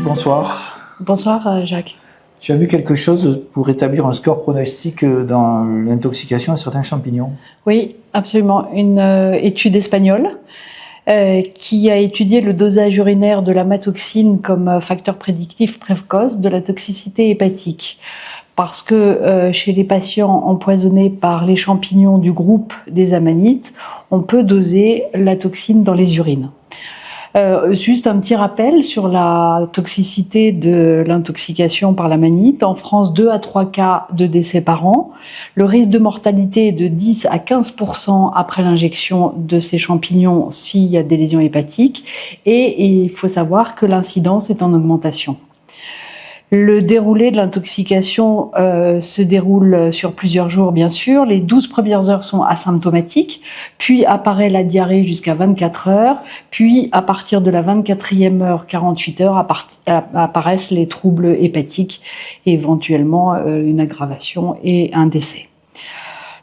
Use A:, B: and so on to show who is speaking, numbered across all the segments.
A: bonsoir.
B: Bonsoir Jacques.
A: Tu as vu quelque chose pour établir un score pronostic dans l'intoxication à certains champignons?
B: Oui, absolument. Une étude espagnole qui a étudié le dosage urinaire de l'amatoxine comme facteur prédictif précoce de la toxicité hépatique. Parce que chez les patients empoisonnés par les champignons du groupe des amanites, on peut doser la toxine dans les urines. Juste un petit rappel sur la toxicité de l'intoxication par l'amanite. En France, 2 à 3 cas de décès par an. Le risque de mortalité est de 10 à 15% après l'injection de ces champignons s'il y a des lésions hépatiques. Et il faut savoir que l'incidence est en augmentation. Le déroulé de l'intoxication se déroule sur plusieurs jours, bien sûr. Les 12 premières heures sont asymptomatiques, puis apparaît la diarrhée jusqu'à 24 heures, puis à partir de la 24e heure, 48 heures, apparaissent les troubles hépatiques, et éventuellement une aggravation et un décès.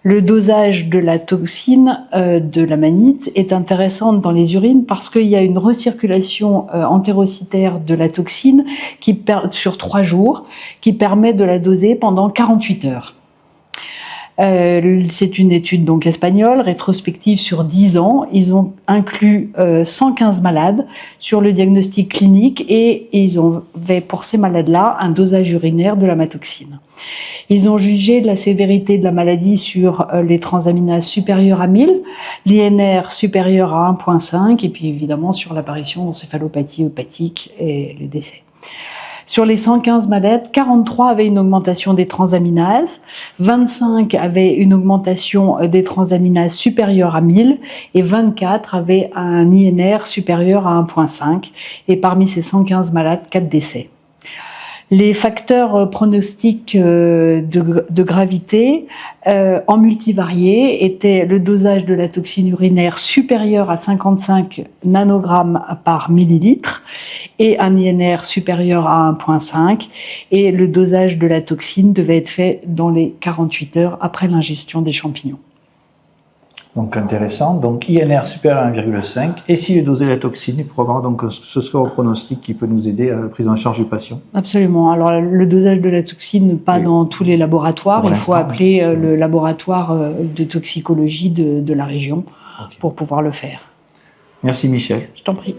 B: Le dosage de la toxine de l'amanite est intéressant dans les urines parce qu'il y a une recirculation entérocytaire de la toxine sur 3 jours qui permet de la doser pendant 48 heures. C'est une étude donc espagnole, rétrospective sur 10 ans. Ils ont inclus 115 malades sur le diagnostic clinique et ils avaient pour ces malades-là un dosage urinaire de l'amatoxine. Ils ont jugé la sévérité de la maladie sur les transaminases supérieures à 1000, l'INR supérieur à 1,5 et puis évidemment sur l'apparition d'encéphalopathie hépatique et les décès. Sur les 115 malades, 43 avaient une augmentation des transaminases, 25 avaient une augmentation des transaminases supérieure à 1000 et 24 avaient un INR supérieur à 1,5 et parmi ces 115 malades, 4 décès. Les facteurs pronostiques de gravité en multivariés étaient le dosage de la toxine urinaire supérieur à 55 nanogrammes par millilitre et un INR supérieur à 1,5 et le dosage de la toxine devait être fait dans les 48 heures après l'ingestion des champignons.
A: Donc intéressant, donc INR supérieur à 1,5 et s'il est dosé la toxine, pour avoir donc ce score pronostic qui peut nous aider à la prise en charge du patient.
B: Absolument, alors le dosage de la toxine, pas dans tous les laboratoires, il faut appeler le laboratoire de toxicologie de la région pour pouvoir le faire.
A: Merci Michel.
B: Je t'en prie.